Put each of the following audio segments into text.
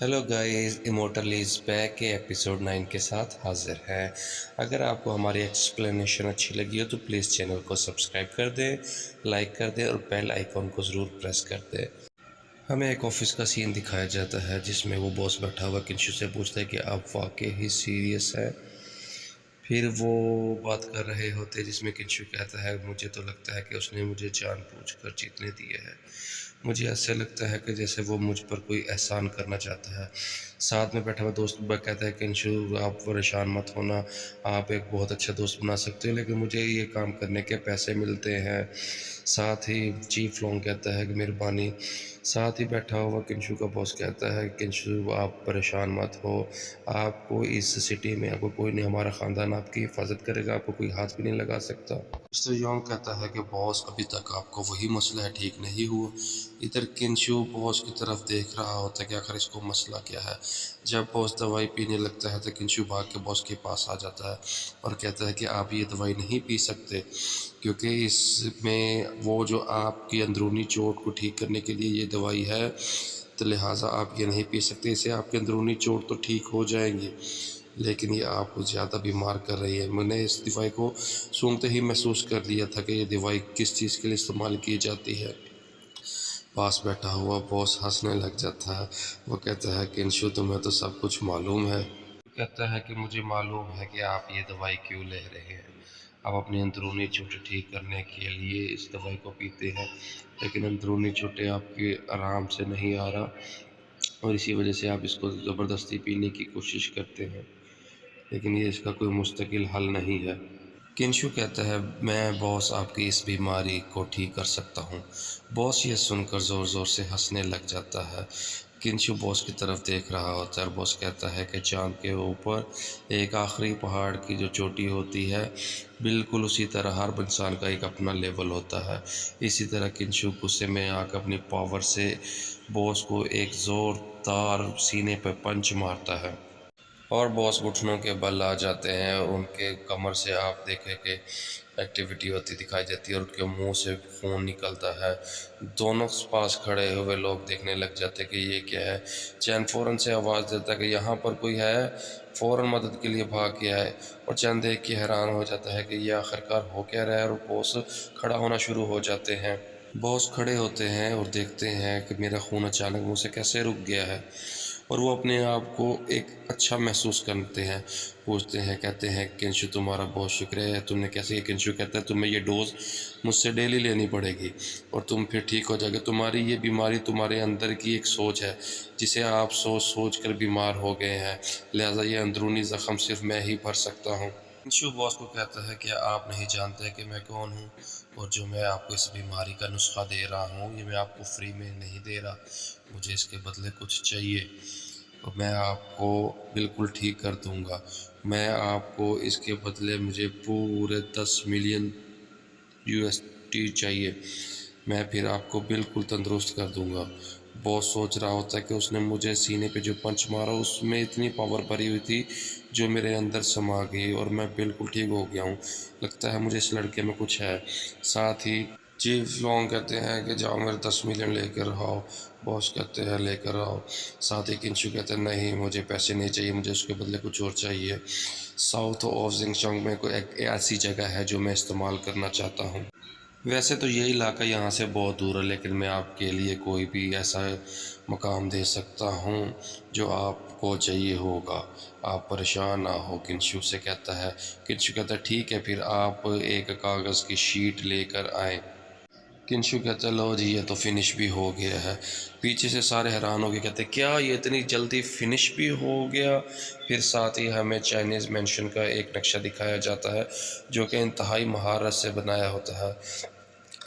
Hello guys, immortal is back के episode 9 के साथ हाजिर है। अगर आपको हमारी एक्सप्लेनेशन अच्छी लगी हो तो प्लीज़ चैनल को सब्सक्राइब कर दें, लाइक कर दें और बेल आइकॉन को ज़रूर प्रेस कर दें। हमें एक ऑफिस का सीन दिखाया जाता है जिसमें वो बॉस बैठा हुआ किंशु से पूछता है कि आप वाकई ही सीरियस है। फिर वो बात कर रहे होते जिसमें किंशु कहता है मुझे तो लगता है कि उसने मुझे जानबूझकर जीतने दिए है। मुझे ऐसे लगता है कि जैसे वो मुझ पर कोई एहसान करना चाहता है। साथ में बैठा हुआ दोस्त कहता है किंशु आप परेशान मत होना, आप एक बहुत अच्छा दोस्त बना सकते हो, लेकिन मुझे ये काम करने के पैसे मिलते हैं। साथ ही चीफ लोंग कहता है कि मेहरबानी। साथ ही बैठा हुआ किंशु का बॉस कहता है किंशु आप परेशान मत हो, आपको इस सिटी में आपको कोई नहीं, हमारा ख़ानदान आपकी हिफाजत करेगा, आपको कोई हाथ भी नहीं लगा सकता। मिस्टर योंग कहता है कि बॉस अभी तक आपको वही मसला है ठीक नहीं हुआ। इधर किंशु बॉस की तरफ देख रहा होता है कि आखिर इसको मसला क्या है। जब बॉस दवाई पीने लगता है तो किंशु भाग के बॉस के पास आ जाता है और कहता है कि आप ये दवाई नहीं पी सकते, क्योंकि इसमें वो जो आपकी अंदरूनी चोट को ठीक करने के लिए ये दवाई है, तो लिहाजा आप ये नहीं पी सकते। इससे आपकी अंदरूनी चोट तो ठीक हो जाएंगी, लेकिन ये आपको ज़्यादा बीमार कर रही है। मैंने इस दवाई को सूंघते ही महसूस कर लिया था कि ये दवाई किस चीज़ के लिए इस्तेमाल की जाती है। पास बैठा हुआ बॉस हंसने लग जाता है। वो कहता है किंशु तुम्हें तो सब कुछ मालूम है। कहता है कि मुझे मालूम है कि आप ये दवाई क्यों ले रहे हैं। आप अपनी अंदरूनी चोटें ठीक करने के लिए इस दवाई को पीते हैं, लेकिन अंदरूनी चोटें आपके आराम से नहीं आ रहा और इसी वजह से आप इसको ज़बरदस्ती पीने की कोशिश करते हैं, लेकिन ये इसका कोई मुस्तकिल हल नहीं है। किंशु कहता है मैं बॉस आपकी इस बीमारी को ठीक कर सकता हूँ। बॉस ये सुनकर ज़ोर ज़ोर से हंसने लग जाता है। किंशु बॉस की तरफ देख रहा होता है और बॉस कहता है कि चाँद के ऊपर एक आखिरी पहाड़ की जो चोटी होती है, बिल्कुल उसी तरह हर इंसान का एक अपना लेवल होता है। इसी तरह किंशु गुस्से में आकर अपनी पावर से बॉस को एक ज़ोरदार सीने पर पंच मारता है और बॉस घुटनों के बल आ जाते हैं और उनके कमर से आप देखें कि एक्टिविटी होती दिखाई देती है और उनके मुंह से खून निकलता है। दोनों पास खड़े हुए लोग देखने लग जाते हैं कि ये क्या है। चैन फ़ौरन से आवाज़ देता है कि यहाँ पर कोई है, फ़ौरन मदद के लिए भाग गया है। और चैन देख के हैरान हो जाता है कि ये आखिरकार हो क्या रहा है और बॉस खड़ा होना शुरू हो जाते हैं। बॉस खड़े होते हैं और देखते हैं कि मेरा खून अचानक मुँह से कैसे रुक गया है, और वो अपने आप को एक अच्छा महसूस करते हैं। पूछते हैं, कहते हैं किंशु तुम्हारा बहुत शुक्र है, तुमने कैसे किया। किंशु कहता है तुम्हें ये डोज मुझसे डेली लेनी पड़ेगी और तुम फिर ठीक हो जाओगे। तुम्हारी ये बीमारी तुम्हारे अंदर की एक सोच है जिसे आप सोच सोच कर बीमार हो गए हैं, लिहाजा ये अंदरूनी ज़ख्म सिर्फ मैं ही भर सकता हूँ। किंशु बॉस को कहता है कि आप नहीं जानते कि मैं कौन हूँ, और जो मैं आपको इस बीमारी का नुस्खा दे रहा हूँ ये मैं आपको फ्री में नहीं दे रहा, मुझे इसके बदले कुछ चाहिए। तो मैं आपको बिल्कुल ठीक कर दूंगा। मैं आपको इसके बदले मुझे पूरे 10 मिलियन USD चाहिए, मैं फिर आपको बिल्कुल तंदुरुस्त कर दूंगा। बॉस सोच रहा होता है कि उसने मुझे सीने पे जो पंच मारा उसमें इतनी पावर भरी हुई थी जो मेरे अंदर समा गई और मैं बिल्कुल ठीक हो गया हूँ। लगता है मुझे इस लड़के में कुछ है। साथ ही चीफ लोग कहते हैं कि जाओ मेरे 10 मिलियन लेकर आओ। बॉस कहते हैं लेकर आओ। साथ ही किंशु कहते हैं नहीं मुझे पैसे नहीं चाहिए, मुझे उसके बदले कुछ और चाहिए। साउथ ऑफ जिंगचोंग में कोई एक ऐसी जगह है जो मैं इस्तेमाल करना चाहता हूँ। वैसे तो ये इलाका यहाँ से बहुत दूर है, लेकिन मैं आपके लिए कोई भी ऐसा मकाम दे सकता हूँ जो आपको चाहिए होगा, आप परेशान ना हो। किंशु से कहता है, किंशु कहता है ठीक है फिर आप एक कागज़ की शीट लेकर आए। किंशु कहता है लो जी ये तो फिनिश भी हो गया है। पीछे से सारे हैरान हो गए, कहते क्या ये इतनी जल्दी फिनिश भी हो गया। फिर साथ ही हमें चाइनीज़ मेंशन का एक नक्शा दिखाया जाता है जो कि इंतहाई महारत से बनाया होता है।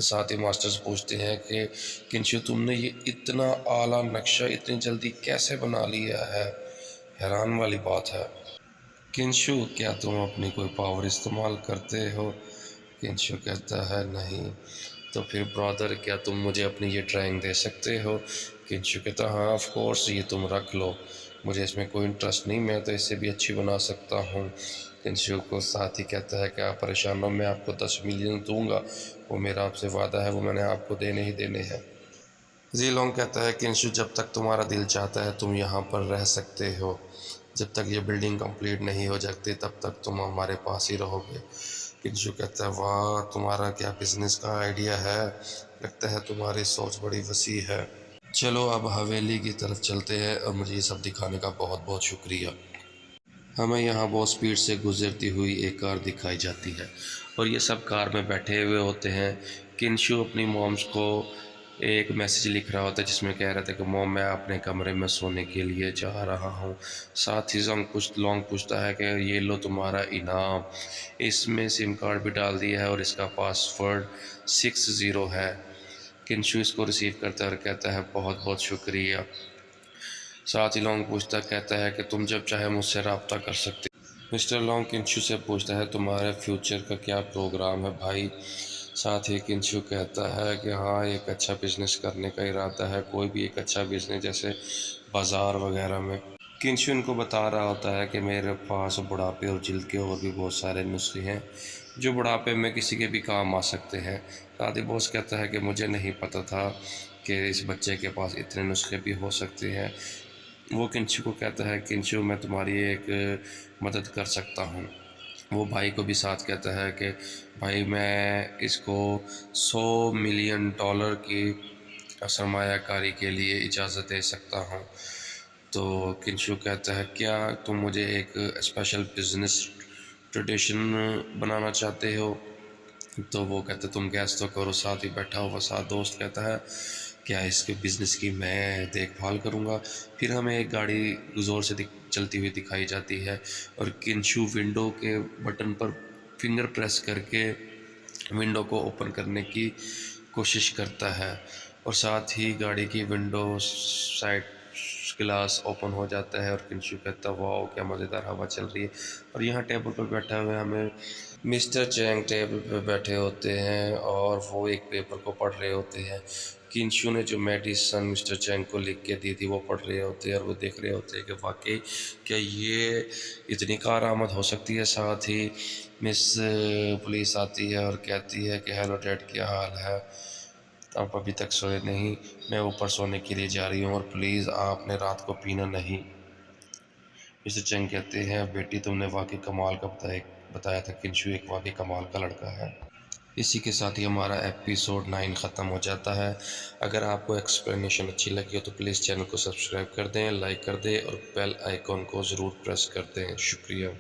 साथ ही मास्टर्स पूछते हैं कि किंशु तुमने ये इतना आला नक्शा इतनी जल्दी कैसे बना लिया है, हैरान वाली बात है। किंशु क्या तुम अपनी कोई पावर इस्तेमाल करते हो। किंशु कहता है नहीं। तो फिर ब्रदर क्या तुम मुझे अपनी ये ड्राइंग दे सकते हो। किंशु कहता हाँ ऑफ कोर्स ये तुम रख लो, मुझे इसमें कोई इंटरेस्ट नहीं, मैं तो इससे भी अच्छी बना सकता हूँ। किंशु को साथ ही कहता है कि आप परेशान हो, मैं आपको 10 मिलियन दूंगा, वो मेरा आपसे वादा है, वो मैंने आपको देने ही देने हैं। जी लोंग कहता है किंशु जब तक तुम्हारा दिल चाहता है तुम यहाँ पर रह सकते हो, जब तक ये बिल्डिंग कंप्लीट नहीं हो जाती तब तक तुम हमारे पास ही रहोगे। किंशु कहता है वाह तुम्हारा क्या बिजनेस का आइडिया है, लगता है तुम्हारी सोच बड़ी वसी है। चलो अब हवेली की तरफ चलते हैं और मुझे ये सब दिखाने का बहुत बहुत शुक्रिया। हमें यहाँ बहुत स्पीड से गुजरती हुई एक कार दिखाई जाती है और ये सब कार में बैठे हुए होते हैं। किंशु अपनी मॉम्स को एक मैसेज लिख रहा होता है जिसमें कह रहा था कि मॉम मैं अपने कमरे में सोने के लिए जा रहा हूँ। साथ ही लॉन्ग पूछता है कि ये लो तुम्हारा इनाम। इसमें सिम कार्ड भी डाल दिया है और इसका पासवर्ड 60 है। किंशु इसको रिसीव करता है और कहता है बहुत बहुत शुक्रिया। साथ ही लॉन्ग पूछता कहता है कि तुम जब चाहे मुझसे रब्ता कर सकते। मिस्टर लॉन्ग किंशु से पूछता है तुम्हारे फ्यूचर का क्या प्रोग्राम है भाई। साथ ही किंशु कहता है कि हाँ एक अच्छा बिजनेस करने का इरादा है, कोई भी एक अच्छा बिजनेस जैसे बाज़ार वगैरह में। किंशु इनको बता रहा होता है कि मेरे पास बुढ़ापे और जल्द के और भी बहुत सारे नुस्खे हैं जो बुढ़ापे में किसी के भी काम आ सकते हैं। साथ ही बॉस कहता है कि मुझे नहीं पता था कि इस बच्चे के पास इतने नुस्खे भी हो सकते हैं। वो किंशु को कहता है किंशु मैं तुम्हारी एक मदद कर सकता हूँ। वो भाई को भी साथ कहता है कि भाई मैं इसको $100 मिलियन की सरमायाकारी के लिए इजाज़त दे सकता हूँ। तो किंशु कहता है क्या तुम मुझे एक स्पेशल बिजनेस ट्रेडिशन बनाना चाहते हो। तो वो कहते तुम गैस तो करो। साथ ही बैठा हुआ साथ दोस्त कहता है क्या इसके बिज़नेस की मैं देखभाल करूँगा। फिर हमें एक गाड़ी ज़ोर से चलती हुई दिखाई जाती है और किंशु विंडो के बटन पर फिंगर प्रेस करके विंडो को ओपन करने की कोशिश करता है और साथ ही गाड़ी की विंडो साइड ग्लास ओपन हो जाता है और किंशु कहता है वाह क्या मज़ेदार हवा चल रही है। और यहाँ टेबल पर बैठा हुआ हमें मिस्टर चैंग टेबल पर बैठे होते हैं और वो एक पेपर को पढ़ रहे होते हैं। किंशु ने जो मेडिसन मिस्टर चैंग को लिख के दी थी वो पढ़ रहे होते हैं और वो देख रहे होते हैं कि वाकई क्या ये इतनी कारआमद हो सकती है। साथ ही मिस पुलिस आती है और कहती है कि हेलो डैड क्या हाल है, आप अभी तक सोए नहीं, मैं ऊपर सोने के लिए जा रही हूँ और प्लीज़ आपने रात को पीना नहीं। मिस्टर चैंग कहते हैं बेटी तुमने वाकई कमाल का बताया था, किंशु एक वाकई कमाल का लड़का है। इसी के साथ ही हमारा एपिसोड 9 ख़त्म हो जाता है। अगर आपको एक्सप्लेनेशन अच्छी लगी हो तो प्लीज़ चैनल को सब्सक्राइब कर दें, लाइक कर दें और बेल आइकॉन को ज़रूर प्रेस कर दें। शुक्रिया।